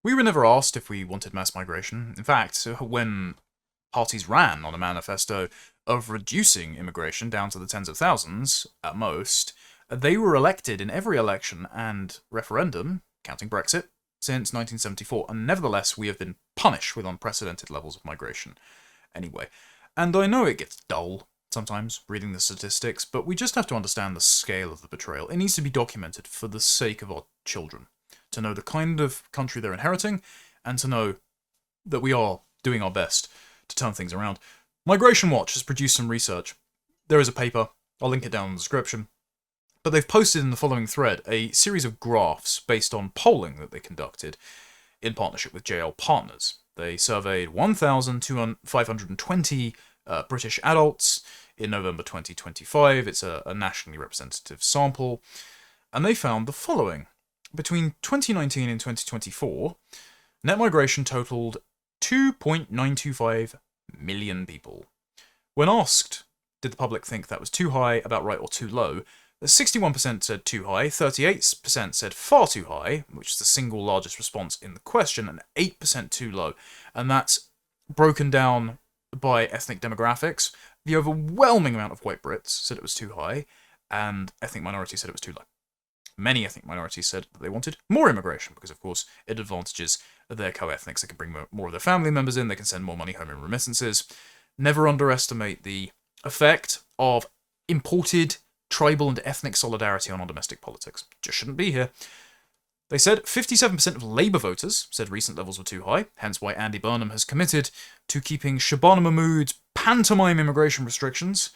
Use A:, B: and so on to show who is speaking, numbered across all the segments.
A: We were never asked if we wanted mass migration. In fact, when parties ran on a manifesto of reducing immigration down to the tens of thousands, at most, they were elected in every election and referendum, counting Brexit, since 1974, and nevertheless we have been punished with unprecedented levels of migration. Anyway, and I know it gets dull sometimes reading the statistics, but we just have to understand the scale of the betrayal. It needs to be documented for the sake of our children, to know the kind of country they're inheriting, and to know that we are doing our best to turn things around. Migration Watch has produced some research. There is a paper, I'll link it down in the description, but they've posted in the following thread a series of graphs based on polling that they conducted in partnership with JL Partners. They surveyed 1,520 British adults in November 2025. It's a nationally representative sample. And they found the following. Between 2019 and 2024, net migration totaled 2.925 million people. When asked, did the public think that was too high, about right, or too low, 61% said too high, 38% said far too high, which is the single largest response in the question, and 8% too low. And that's broken down by ethnic demographics. The overwhelming amount of white Brits said it was too high, and ethnic minorities said it was too low. Many ethnic minorities said that they wanted more immigration, because of course it advantages their co-ethnics. They can bring more of their family members in, they can send more money home in remittances. Never underestimate the effect of imported tribal and ethnic solidarity on our domestic politics. Just shouldn't be here. They said 57% of Labour voters said recent levels were too high, hence why Andy Burnham has committed to keeping Shabana Mahmood's pantomime immigration restrictions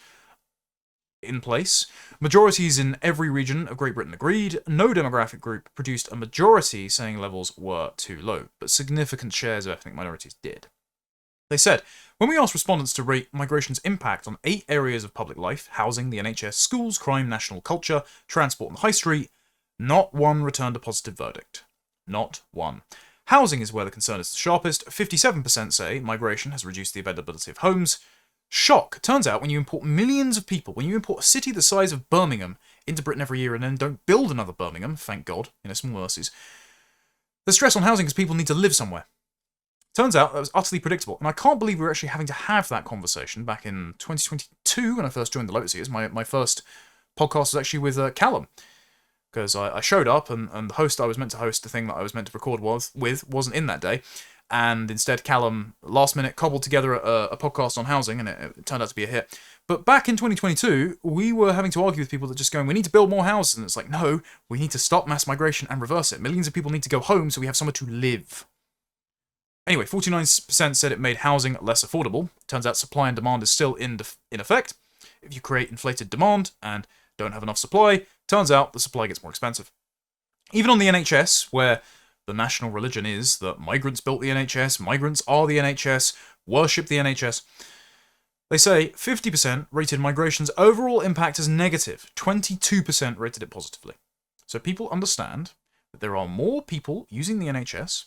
A: in place. Majorities in every region of Great Britain agreed. No demographic group produced a majority saying levels were too low, but significant shares of ethnic minorities did. They said, when we asked respondents to rate migration's impact on 8 areas of public life, housing, the NHS, schools, crime, national culture, transport and the high street, not one returned a positive verdict. Not one. Housing is where the concern is the sharpest. 57% say migration has reduced the availability of homes. Shock. Turns out when you import millions of people, when you import a city the size of Birmingham into Britain every year and then don't build another Birmingham, thank God, small mercies, the stress on housing is people need to live somewhere. Turns out that was utterly predictable, and I can't believe we were actually having to have that conversation back in 2022 when I first joined the Lotus Eaters. My first podcast was actually with Callum, because I showed up and the host I was meant to host, the thing that I was meant to record with wasn't in that day, and instead Callum, last minute, cobbled together a podcast on housing, and it turned out to be a hit. But back in 2022, we were having to argue with people that just going, we need to build more houses, and it's like, no, we need to stop mass migration and reverse it. Millions of people need to go home so we have somewhere to live. Anyway, 49% said it made housing less affordable. Turns out supply and demand is still in effect. If you create inflated demand and don't have enough supply, turns out the supply gets more expensive. Even on the NHS, where the national religion is that migrants built the NHS, migrants are the NHS, worship the NHS, they say 50% rated migration's overall impact as negative, 22% rated it positively. So people understand that there are more people using the NHS,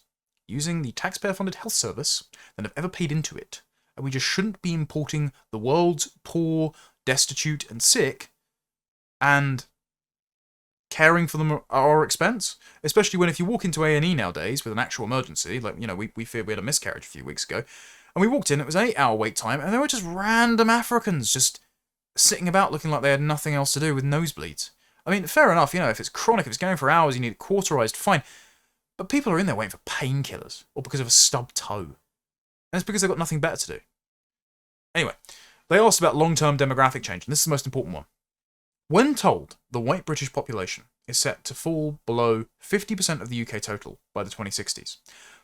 A: using the taxpayer-funded health service, than have ever paid into it. And we just shouldn't be importing the world's poor, destitute, and sick, and caring for them at our expense. Especially when if you walk into A&E nowadays with an actual emergency, like, we feared we had a miscarriage a few weeks ago, and we walked in, it was an 8-hour wait time, and there were just random Africans just sitting about looking like they had nothing else to do with nosebleeds. I mean, fair enough, if it's chronic, if it's going for hours, you need it cauterized, fine. But people are in there waiting for painkillers, or because of a stubbed toe. And it's because they've got nothing better to do. Anyway, they asked about long-term demographic change, and this is the most important one. When told the white British population is set to fall below 50% of the UK total by the 2060s,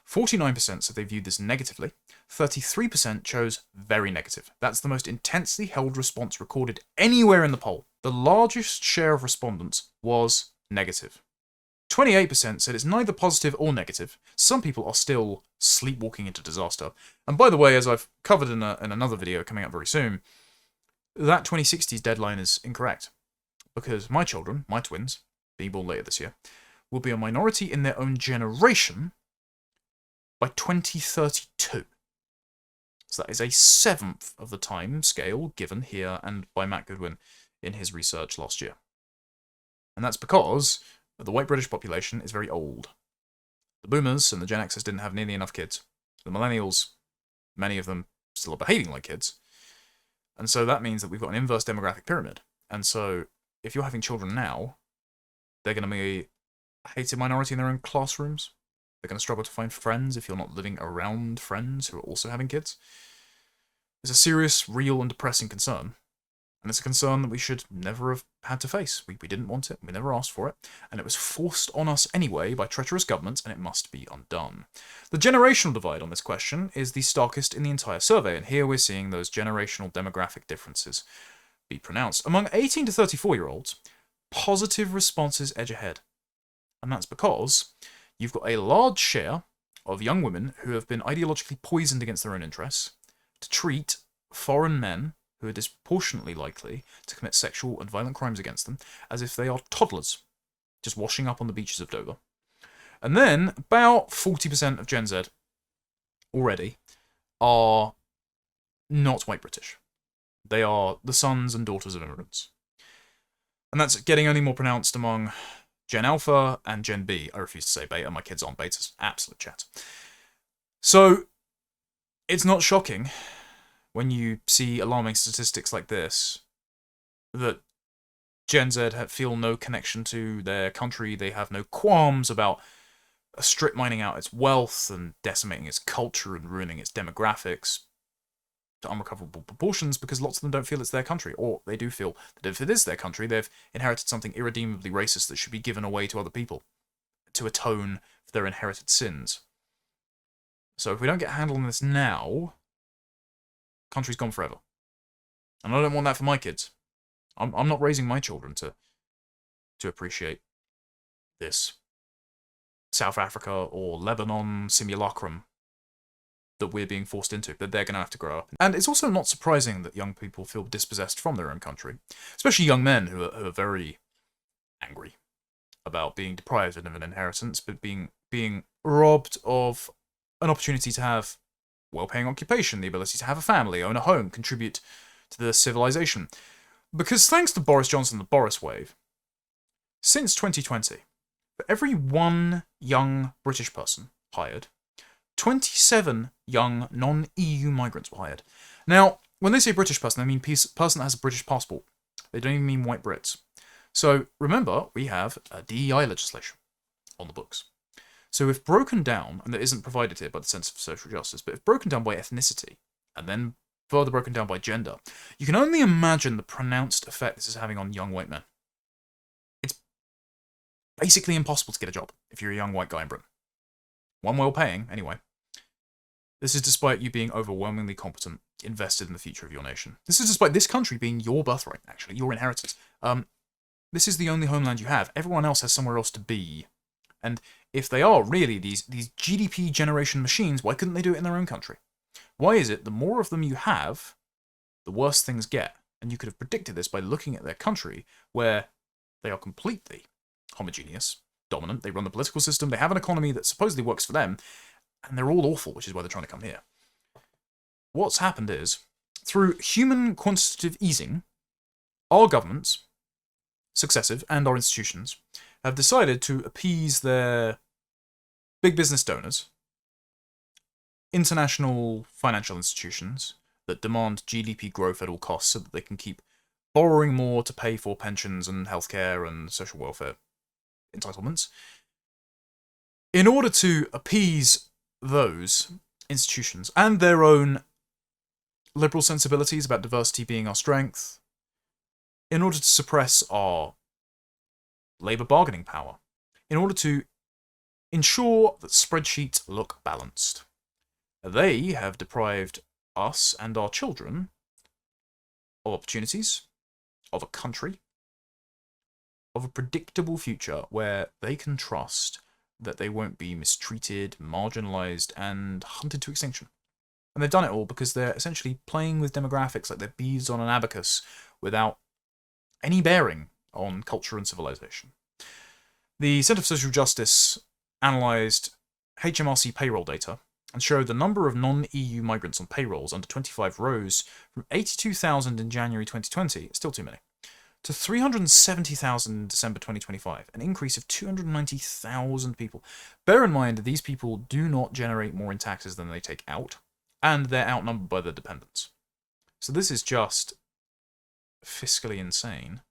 A: 49% said they viewed this negatively, 33% chose very negative. That's the most intensely held response recorded anywhere in the poll. The largest share of respondents was negative. 28% said it's neither positive or negative. Some people are still sleepwalking into disaster. And by the way, as I've covered in another video coming up very soon, that 2060s deadline is incorrect. Because my children, my twins, being born later this year, will be a minority in their own generation by 2032. So that is a seventh of the time scale given here and by Matt Goodwin in his research last year. And that's because the white British population is very old. The boomers and the Gen Xers didn't have nearly enough kids. The millennials, many of them still are behaving like kids. And so that means that we've got an inverse demographic pyramid. And so if you're having children now, they're going to be a hated minority in their own classrooms. They're going to struggle to find friends if you're not living around friends who are also having kids. It's a serious, real, and depressing concern. And it's a concern that we should never have had to face. We didn't want it, we never asked for it, and it was forced on us anyway by treacherous governments, and it must be undone. The generational divide on this question is the starkest in the entire survey, and here we're seeing those generational demographic differences be pronounced. Among 18 to 34-year-olds, positive responses edge ahead. And that's because you've got a large share of young women who have been ideologically poisoned against their own interests to treat foreign men who are disproportionately likely to commit sexual and violent crimes against them as if they are toddlers, just washing up on the beaches of Dover. And then about 40% of Gen Z already are not white British. They are the sons and daughters of immigrants. And that's getting only more pronounced among Gen Alpha and Gen B. I refuse to say beta, my kids aren't betas. Absolute chat. So, it's not shocking when you see alarming statistics like this, that Gen Z feel no connection to their country, they have no qualms about strip mining out its wealth and decimating its culture and ruining its demographics to unrecoverable proportions, because lots of them don't feel it's their country, or they do feel that if it is their country, they've inherited something irredeemably racist that should be given away to other people to atone for their inherited sins. So if we don't get a handle on this now, country's gone forever. And I don't want that for my kids. I'm not raising my children to appreciate this South Africa or Lebanon simulacrum that we're being forced into, that they're going to have to grow up. And it's also not surprising that young people feel dispossessed from their own country, especially young men who are very angry about being deprived of an inheritance, but being robbed of an opportunity to have well-paying occupation, the ability to have a family, own a home, contribute to the civilization. Because thanks to Boris Johnson, the Boris wave, since 2020, for every one young British person hired, 27 young non-EU migrants were hired. Now, when they say British person, they mean person that has a British passport. They don't even mean white Brits. So remember, we have a DEI legislation on the books. So if broken down, and that isn't provided here by the sense of social justice, but if broken down by ethnicity, and then further broken down by gender, you can only imagine the pronounced effect this is having on young white men. It's basically impossible to get a job if you're a young white guy in Britain. One well-paying, anyway. This is despite you being overwhelmingly competent, invested in the future of your nation. This is despite this country being your birthright, actually, your inheritance. This is the only homeland you have. Everyone else has somewhere else to be. And if they are really these GDP generation machines, why couldn't they do it in their own country? Why is it the more of them you have, the worse things get? And you could have predicted this by looking at their country, where they are completely homogeneous, dominant, they run the political system, they have an economy that supposedly works for them, and they're all awful, which is why they're trying to come here. What's happened is, through human quantitative easing, our governments, successive, and our institutions, have decided to appease their big business donors, international financial institutions that demand GDP growth at all costs so that they can keep borrowing more to pay for pensions and healthcare and social welfare entitlements. In order to appease those institutions and their own liberal sensibilities about diversity being our strength, in order to suppress our labour bargaining power, in order to ensure that spreadsheets look balanced, they have deprived us and our children of opportunities, of a country, of a predictable future where they can trust that they won't be mistreated, marginalised, and hunted to extinction. And they've done it all because they're essentially playing with demographics like they're beads on an abacus without any bearing on culture and civilization. The Centre for Social Justice analysed HMRC payroll data and showed the number of non-EU migrants on payrolls under 25 rose from 82,000 in January 2020, still too many, to 370,000 in December 2025, an increase of 290,000 people. Bear in mind, these people do not generate more in taxes than they take out, and they're outnumbered by their dependents. So this is just fiscally insane.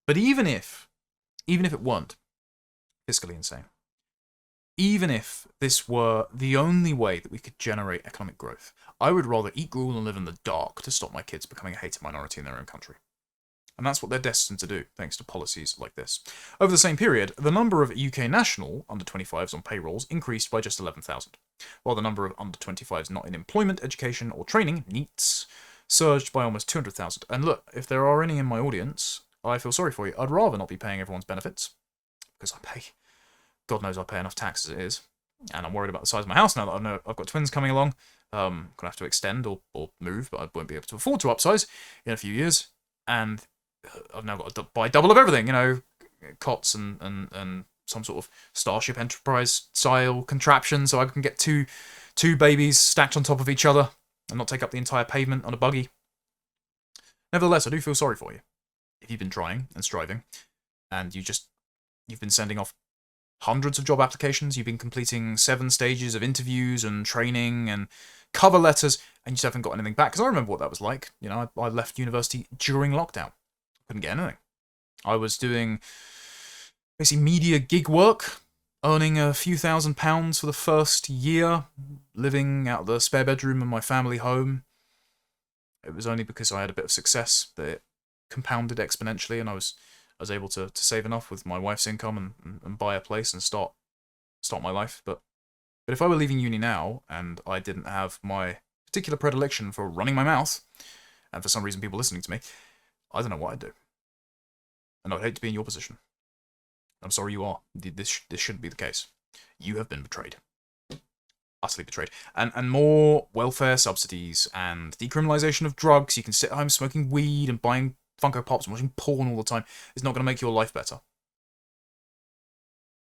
A: But even if it weren't fiscally insane, even if this were the only way that we could generate economic growth, I would rather eat gruel and live in the dark to stop my kids becoming a hated minority in their own country. And that's what they're destined to do, thanks to policies like this. Over the same period, the number of UK national under-25s on payrolls increased by just 11,000, while the number of under-25s not in employment, education, or training, NEETs, surged by almost 200,000. And look, if there are any in my audience, I feel sorry for you. I'd rather not be paying everyone's benefits, because God knows I pay enough tax as it is, and I'm worried about the size of my house now that I know I've got twins coming along. I'm gonna have to extend or move, but I won't be able to afford to upsize in a few years, and I've now got to buy double of everything, cots and some sort of Starship Enterprise style contraption so I can get two babies stacked on top of each other and not take up the entire pavement on a buggy. Nevertheless, I do feel sorry for you if you've been trying and striving, and you've been sending off hundreds of job applications, you've been completing 7 stages of interviews and training and cover letters, and you just haven't got anything back. Because I remember what that was like. I left university during lockdown. Couldn't get anything. I was doing basically media gig work, earning a few £1,000s for the first year, living out of the spare bedroom in my family home. It was only because I had a bit of success that it compounded exponentially, and I was able to save enough with my wife's income and buy a place and start my life. But if I were leaving uni now and I didn't have my particular predilection for running my mouth, and for some reason people listening to me, I don't know what I'd do. And I'd hate to be in your position. I'm sorry you are. This shouldn't be the case. You have been betrayed. Utterly betrayed. And more welfare subsidies and decriminalisation of drugs. You can sit at home smoking weed and buying Funko Pops and watching porn all the time. It's not going to make your life better.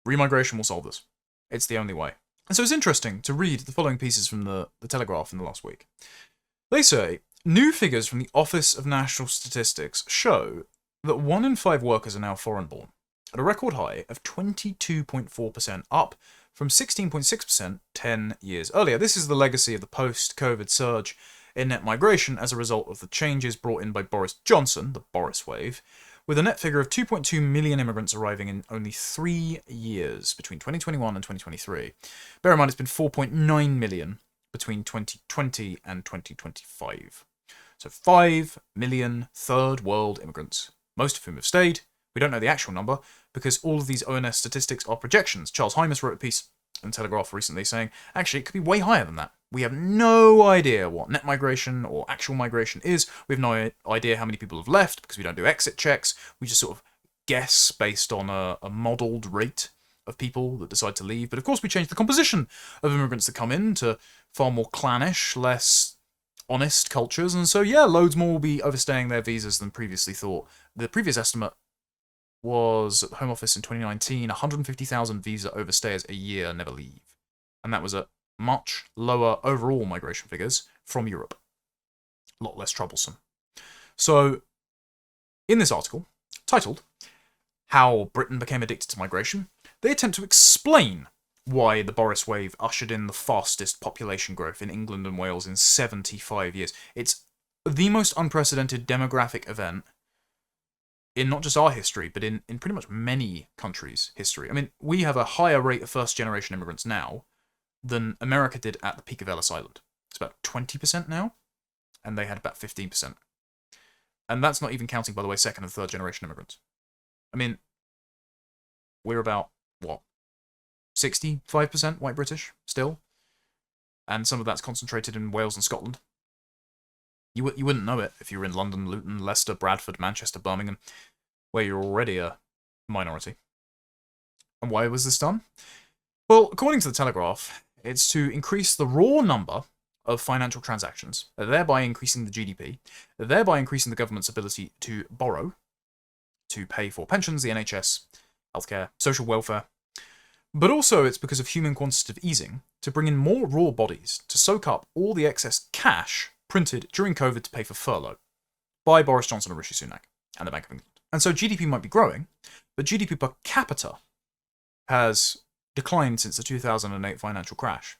A: Remigration will solve this. It's the only way. And so it's interesting to read the following pieces from the Telegraph in the last week. They say, new figures from the Office of National Statistics show that 1 in 5 workers are now foreign-born, at a record high of 22.4%, up from 16.6% 10 years earlier. This is the legacy of the post-COVID surge in net migration as a result of the changes brought in by Boris Johnson, the Boris wave, with a net figure of 2.2 million immigrants arriving in only 3 years between 2021 and 2023. Bear in mind, it's been 4.9 million between 2020 and 2025. So 5 million third world immigrants, most of whom have stayed. We don't know the actual number because all of these ONS statistics are projections. Charles Hymas wrote a piece in Telegraph recently saying, actually, it could be way higher than that. We have no idea what net migration or actual migration is. We have no idea how many people have left because we don't do exit checks. We just sort of guess based on a modelled rate of people that decide to leave. But of course, we change the composition of immigrants that come in to far more clannish, less honest cultures. And so, yeah, loads more will be overstaying their visas than previously thought. The previous estimate was at the Home Office in 2019, 150,000 visa overstayers a year never leave. And that was at much lower overall migration figures from Europe. A lot less troublesome. So, in this article, titled, How Britain Became Addicted to Migration, they attempt to explain why the Boris wave ushered in the fastest population growth in England and Wales in 75 years. It's the most unprecedented demographic event in not just our history, but in pretty much many countries' history. I mean, we have a higher rate of first-generation immigrants now than America did at the peak of Ellis Island. It's about 20% now, and they had about 15%. And that's not even counting, by the way, second and third-generation immigrants. I mean, we're about, 65% white British, still? And some of that's concentrated in Wales and Scotland. You wouldn't know it if you were in London, Luton, Leicester, Bradford, Manchester, Birmingham, where you're already a minority. And why was this done? Well, according to the Telegraph, it's to increase the raw number of financial transactions, thereby increasing the GDP, thereby increasing the government's ability to borrow, to pay for pensions, the NHS, healthcare, social welfare. But also it's because of human quantitative easing, to bring in more raw bodies, to soak up all the excess cash printed during COVID to pay for furlough by Boris Johnson and Rishi Sunak and the Bank of England. And so GDP might be growing, but GDP per capita has declined since the 2008 financial crash.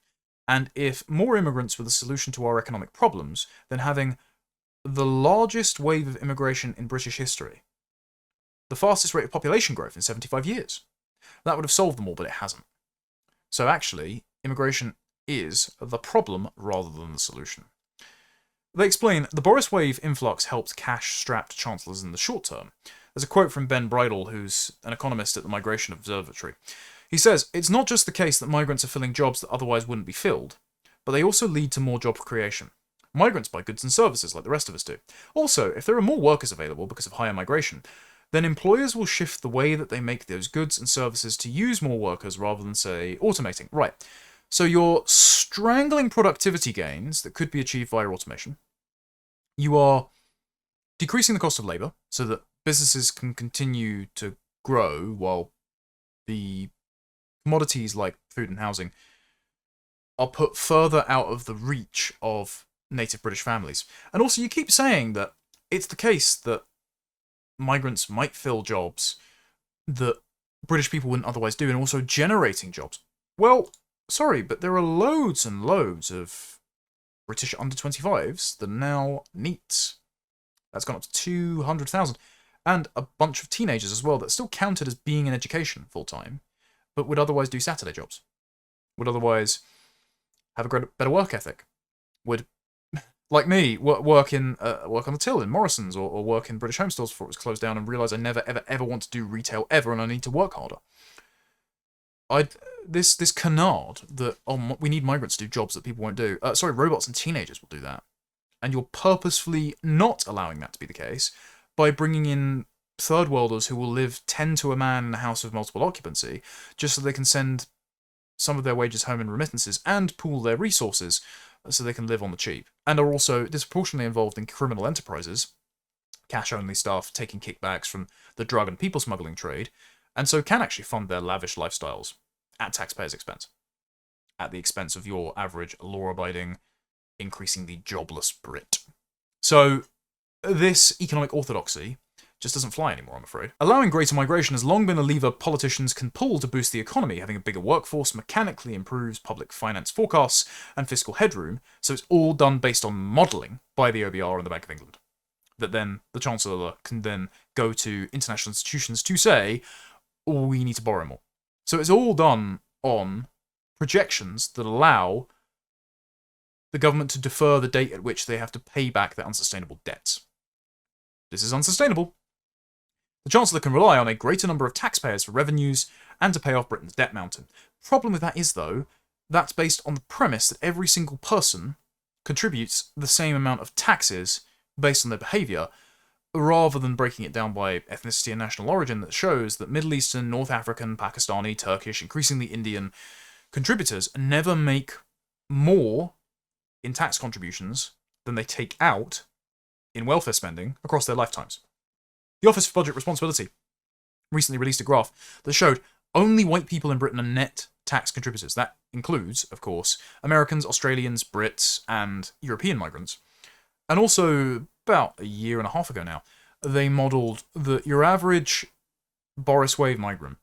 A: And if more immigrants were the solution to our economic problems, then having the largest wave of immigration in British history, the fastest rate of population growth in 75 years, that would have solved them all, but it hasn't. So actually, immigration is the problem rather than the solution. They explain, the Boris wave influx helped cash-strapped chancellors in the short term. There's a quote from Ben Bridle, who's an economist at the Migration Observatory. He says, it's not just the case that migrants are filling jobs that otherwise wouldn't be filled, but they also lead to more job creation. Migrants buy goods and services like the rest of us do. Also, if there are more workers available because of higher migration, then employers will shift the way that they make those goods and services to use more workers rather than, say, automating. Right. So you're strangling productivity gains that could be achieved via automation. You are decreasing the cost of labour so that businesses can continue to grow while the commodities like food and housing are put further out of the reach of native British families. And also you keep saying that it's the case that migrants might fill jobs that British people wouldn't otherwise do, and also generating jobs. Well, sorry, but there are loads and loads of British under-25s that are now NEETs. That's gone up to 200,000. And a bunch of teenagers as well that still counted as being in education full-time, but would otherwise do Saturday jobs. Would otherwise have a better work ethic. Would, like me, work on the till in Morrison's, or work in British Home Stores before it was closed down, and realise I never, ever, ever want to do retail ever, and I need to work harder. This canard that, we need migrants to do jobs that people won't do. Robots and teenagers will do that. And you're purposefully not allowing that to be the case by bringing in third worlders who will live 10 to a man in a house of multiple occupancy, just so they can send some of their wages home in remittances and pool their resources so they can live on the cheap, and are also disproportionately involved in criminal enterprises, cash-only staff taking kickbacks from the drug and people smuggling trade, and so can actually fund their lavish lifestyles at taxpayers' expense, at the expense of your average law-abiding, increasingly jobless Brit. So this economic orthodoxy just doesn't fly anymore, I'm afraid. Allowing greater migration has long been a lever politicians can pull to boost the economy. Having a bigger workforce mechanically improves public finance forecasts and fiscal headroom, so it's all done based on modelling by the OBR and the Bank of England. That then the Chancellor can then go to international institutions to say, we need to borrow more. So it's all done on projections that allow the government to defer the date at which they have to pay back their unsustainable debts. This is unsustainable. The Chancellor can rely on a greater number of taxpayers for revenues and to pay off Britain's debt mountain. The problem with that is, though, that's based on the premise that every single person contributes the same amount of taxes based on their behaviour, rather than breaking it down by ethnicity and national origin that shows that Middle Eastern, North African, Pakistani, Turkish, increasingly Indian contributors never make more in tax contributions than they take out in welfare spending across their lifetimes. The Office for Budget Responsibility recently released a graph that showed only white people in Britain are net tax contributors. That includes, of course, Americans, Australians, Brits, and European migrants. And also, about a year and a half ago now, they modelled that your average Boris wave migrant,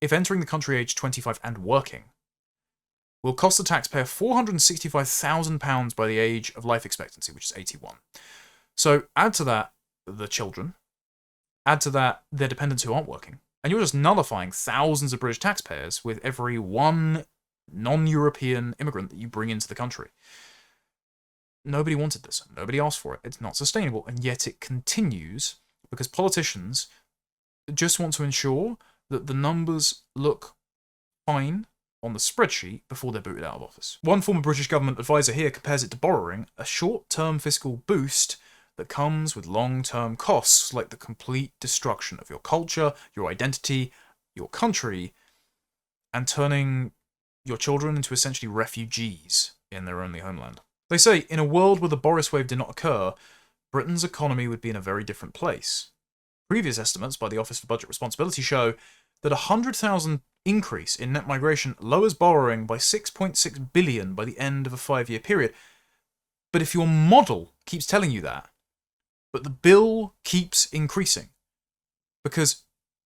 A: if entering the country aged 25 and working, will cost the taxpayer £465,000 by the age of life expectancy, which is 81. So add to that the children, add to that their dependents who aren't working, and you're just nullifying thousands of British taxpayers with every one non-European immigrant that you bring into the country. Nobody wanted this. Nobody asked for it. It's not sustainable, and yet it continues because politicians just want to ensure that the numbers look fine on the spreadsheet before they're booted out of office. One former British government advisor here compares it to borrowing, a short-term fiscal boost that comes with long-term costs, like the complete destruction of your culture, your identity, your country, and turning your children into essentially refugees in their only homeland. They say, in a world where the Boris wave did not occur, Britain's economy would be in a very different place. Previous estimates by the Office for Budget Responsibility show that a 100,000 increase in net migration lowers borrowing by 6.6 billion by the end of a 5-year period. But if your model keeps telling you that, but the bill keeps increasing, because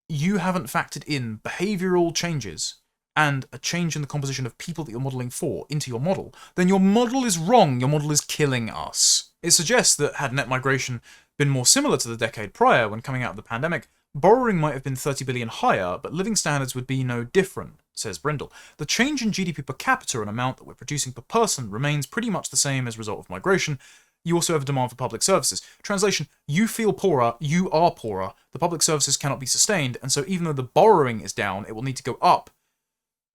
A: you haven't factored in behavioural changes and a change in the composition of people that you're modelling for into your model, then your model is wrong. Your model is killing us. It suggests that had net migration been more similar to the decade prior, when coming out of the pandemic, borrowing might have been 30 billion higher, but living standards would be no different, says Brindle. The change in GDP per capita and amount that we're producing per person remains pretty much the same as a result of migration. You also have a demand for public services. Translation, you feel poorer, you are poorer. The public services cannot be sustained, and so even though the borrowing is down, it will need to go up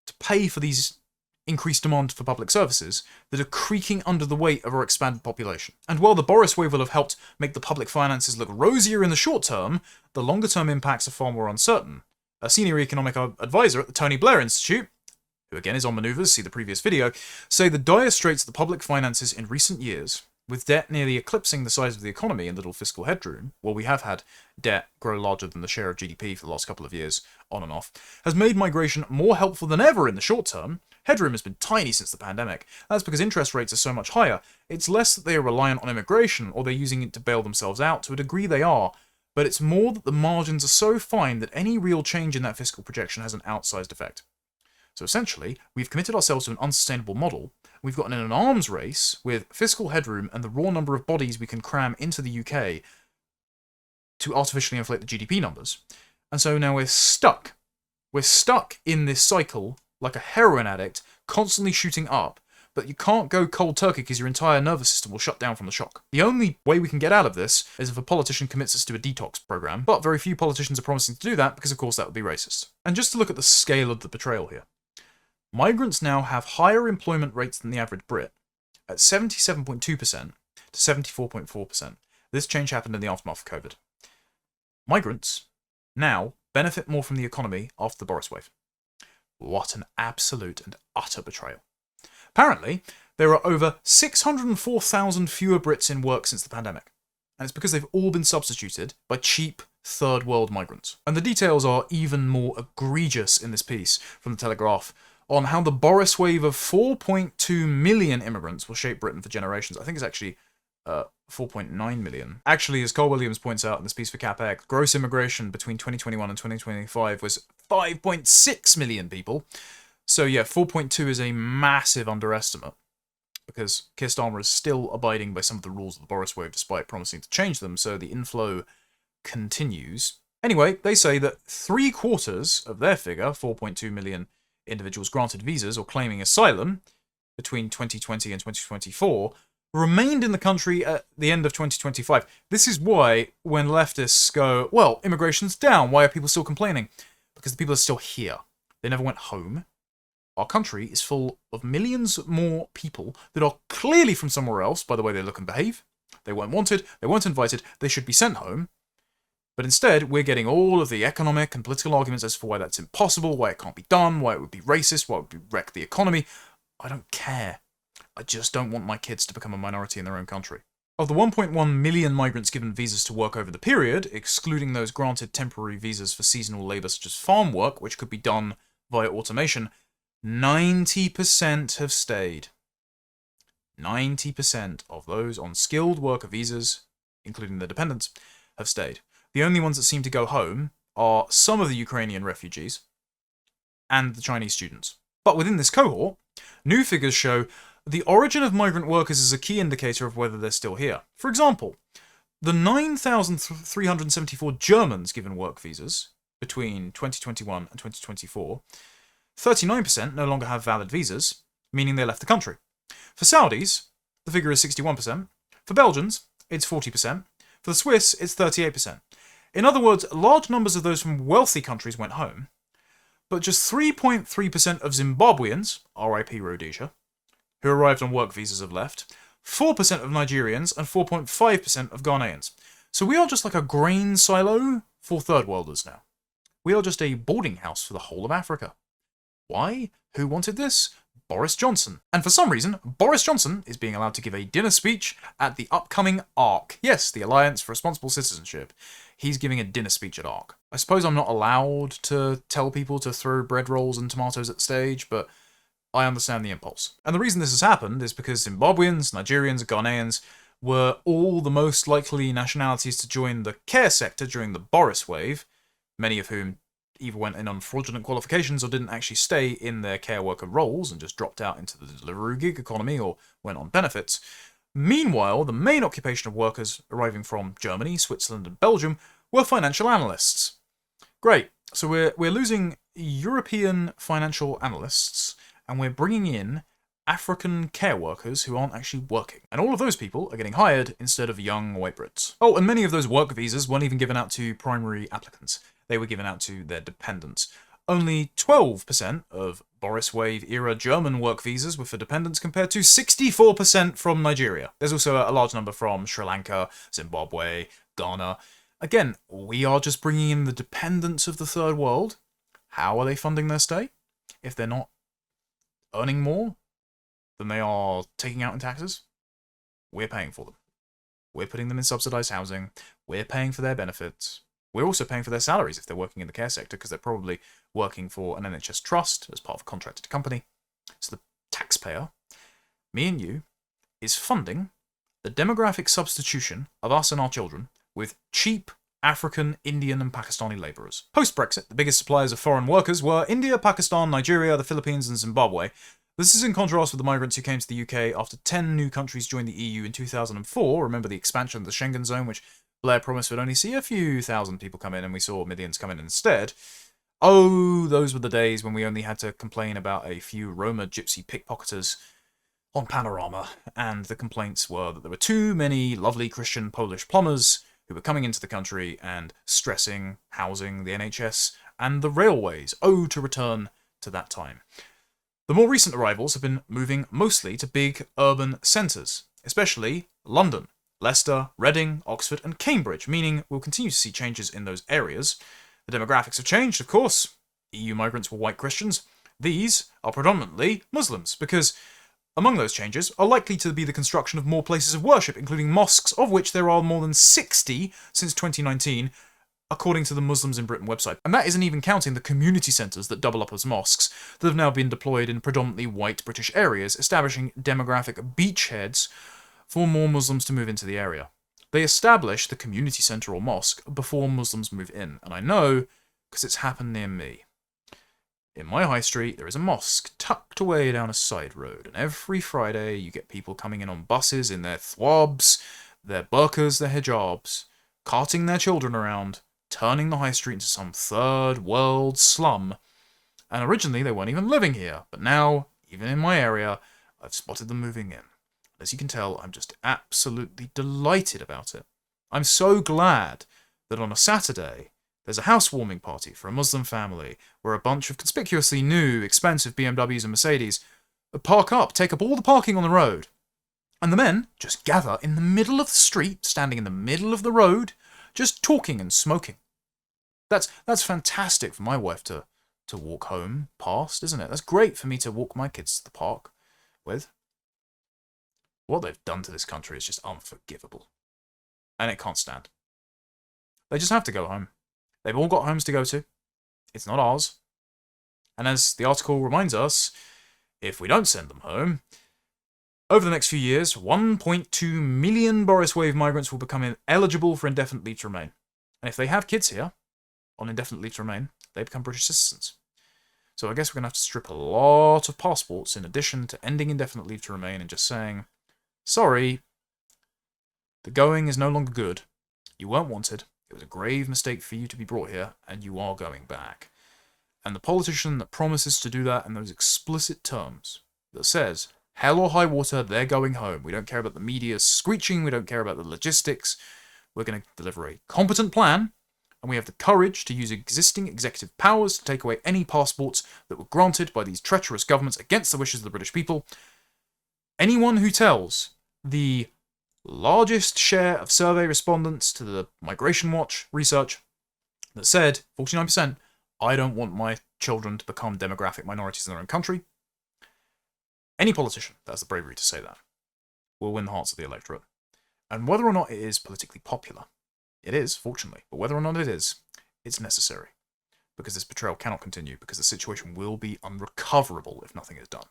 A: to pay for these increased demand for public services that are creaking under the weight of our expanded population. And while the Boris wave will have helped make the public finances look rosier in the short term, the longer term impacts are far more uncertain. A senior economic advisor at the Tony Blair Institute, who again is on manoeuvres, see the previous video, say the dire straits of the public finances in recent years, with debt nearly eclipsing the size of the economy and little fiscal headroom, well, we have had debt grow larger than the share of GDP for the last couple of years, on and off, has made migration more helpful than ever in the short term. Headroom has been tiny since the pandemic. That's because interest rates are so much higher. It's less that they are reliant on immigration, or they're using it to bail themselves out. To a degree they are, but it's more that the margins are so fine that any real change in that fiscal projection has an outsized effect. So essentially, we've committed ourselves to an unsustainable model. We've gotten in an arms race with fiscal headroom and the raw number of bodies we can cram into the UK to artificially inflate the GDP numbers. And so now we're stuck. We're stuck in this cycle like a heroin addict, constantly shooting up, but you can't go cold turkey because your entire nervous system will shut down from the shock. The only way we can get out of this is if a politician commits us to a detox program, but very few politicians are promising to do that because of course that would be racist. And just to look at the scale of the betrayal here. Migrants now have higher employment rates than the average Brit, at 77.2% to 74.4%. This change happened in the aftermath of COVID. Migrants now benefit more from the economy after the Boris wave. What an absolute and utter betrayal. Apparently, there are over 604,000 fewer Brits in work since the pandemic, and it's because they've all been substituted by cheap third world migrants. And the details are even more egregious in this piece from the Telegraph on how the Boris wave of 4.2 million immigrants will shape Britain for generations. I think it's actually 4.9 million. Actually, as Carl Williams points out in this piece for CapEx, gross immigration between 2021 and 2025 was 5.6 million people. So yeah, 4.2 is a massive underestimate, because Keir Starmer is still abiding by some of the rules of the Boris wave despite promising to change them, so the inflow continues. Anyway, they say that 3/4 of their figure, 4.2 million individuals granted visas or claiming asylum between 2020 and 2024, remained in the country at the end of 2025. This is why when leftists go, well, immigration's down, why are people still complaining? Because the people are still here. They never went home. Our country is full of millions more people that are clearly from somewhere else by the way they look and behave. They weren't wanted, they weren't invited, they should be sent home. But instead, we're getting all of the economic and political arguments as for why that's impossible, why it can't be done, why it would be racist, why it would wreck the economy. I don't care. I just don't want my kids to become a minority in their own country. Of the 1.1 million migrants given visas to work over the period, excluding those granted temporary visas for seasonal labour such as farm work, which could be done via automation, 90% have stayed. 90% of those on skilled worker visas, including their dependents, have stayed. The only ones that seem to go home are some of the Ukrainian refugees and the Chinese students. But within this cohort, new figures show the origin of migrant workers is a key indicator of whether they're still here. For example, the 9,374 Germans given work visas between 2021 and 2024, 39% no longer have valid visas, meaning they left the country. For Saudis, the figure is 61%. For Belgians, it's 40%. For the Swiss, it's 38%. In other words, large numbers of those from wealthy countries went home, but just 3.3% of Zimbabweans, RIP Rhodesia, who arrived on work visas have left, 4% of Nigerians, and 4.5% of Ghanaians. So we are just like a grain silo for third worlders now. We are just a boarding house for the whole of Africa. Why? Who wanted this? Boris Johnson. And for some reason, Boris Johnson is being allowed to give a dinner speech at the upcoming ARC. Yes, the Alliance for Responsible Citizenship. He's giving a dinner speech at ARC. I suppose I'm not allowed to tell people to throw bread rolls and tomatoes at the stage, but I understand the impulse. And the reason this has happened is because Zimbabweans, Nigerians, Ghanaians were all the most likely nationalities to join the care sector during the Boris wave, many of whom either went in on fraudulent qualifications or didn't actually stay in their care worker roles and just dropped out into the Deliveroo gig economy or went on benefits. Meanwhile, the main occupation of workers arriving from Germany, Switzerland, and Belgium were financial analysts. Great. So we're losing European financial analysts, and we're bringing in African care workers who aren't actually working. And all of those people are getting hired instead of young white Brits. Oh, and many of those work visas weren't even given out to primary applicants. They were given out to their dependents. Only 12% of Boris Wave-era German work visas were for dependents compared to 64% from Nigeria. There's also a large number from Sri Lanka, Zimbabwe, Ghana. Again, we are just bringing in the dependents of the third world. How are they funding their stay? If they're not earning more than they are taking out in taxes, we're paying for them. We're putting them in subsidized housing. We're paying for their benefits. We're also paying for their salaries if they're working in the care sector, because they're probably working for an NHS trust as part of a contracted company. So the taxpayer, me and you, is funding the demographic substitution of us and our children with cheap African, Indian, and Pakistani labourers. Post-Brexit, the biggest suppliers of foreign workers were India, Pakistan, Nigeria, the Philippines, and Zimbabwe. This is in contrast with the migrants who came to the UK after 10 new countries joined the EU in 2004. Remember the expansion of the Schengen zone, which Blair promised would only see a few thousand people come in, and we saw millions come in instead. Oh, those were the days when we only had to complain about a few Roma gypsy pickpocketers on Panorama, and the complaints were that there were too many lovely Christian Polish plumbers who were coming into the country and stressing housing, the NHS, and the railways. Oh, to return to that time. The more recent arrivals have been moving mostly to big urban centres, especially London, Leicester, Reading, Oxford, and Cambridge, meaning we'll continue to see changes in those areas. The demographics have changed, of course. EU migrants were white Christians. These are predominantly Muslims, because among those changes are likely to be the construction of more places of worship, including mosques, of which there are more than 60 since 2019, according to the Muslims in Britain website. And that isn't even counting the community centres that double up as mosques that have now been deployed in predominantly white British areas, establishing demographic beachheads for more Muslims to move into the area. They establish the community centre or mosque before Muslims move in, and I know because it's happened near me. In my high street, there is a mosque tucked away down a side road, and every Friday you get people coming in on buses in their thwabs, their burqas, their hijabs, carting their children around, turning the high street into some third world slum. And originally they weren't even living here, but now, even in my area, I've spotted them moving in. As you can tell, I'm just absolutely delighted about it. I'm so glad that on a Saturday, there's a housewarming party for a Muslim family where a bunch of conspicuously new, expensive BMWs and Mercedes park up, take up all the parking on the road. And the men just gather in the middle of the street, standing in the middle of the road, just talking and smoking. That's fantastic for my wife to walk home past, isn't it? That's great for me to walk my kids to the park with. What they've done to this country is just unforgivable. And it can't stand. They just have to go home. They've all got homes to go to. It's not ours. And as the article reminds us, if we don't send them home, over the next few years, 1.2 million Boris Wave migrants will become eligible for indefinite leave to remain. And if they have kids here, on indefinite leave to remain, they become British citizens. So I guess we're going to have to strip a lot of passports in addition to ending indefinite leave to remain and just saying, sorry, the going is no longer good. You weren't wanted. It was a grave mistake for you to be brought here, and you are going back. And the politician that promises to do that in those explicit terms, that says, hell or high water, they're going home. We don't care about the media screeching. We don't care about the logistics. We're going to deliver a competent plan, and we have the courage to use existing executive powers to take away any passports that were granted by these treacherous governments against the wishes of the British people. Anyone who tells the largest share of survey respondents to the Migration Watch research that said, 49%, I don't want my children to become demographic minorities in their own country. Any politician that has the bravery to say that will win the hearts of the electorate. And whether or not it is politically popular, it is, fortunately, but whether or not it is, it's necessary. Because this betrayal cannot continue, because the situation will be unrecoverable if nothing is done.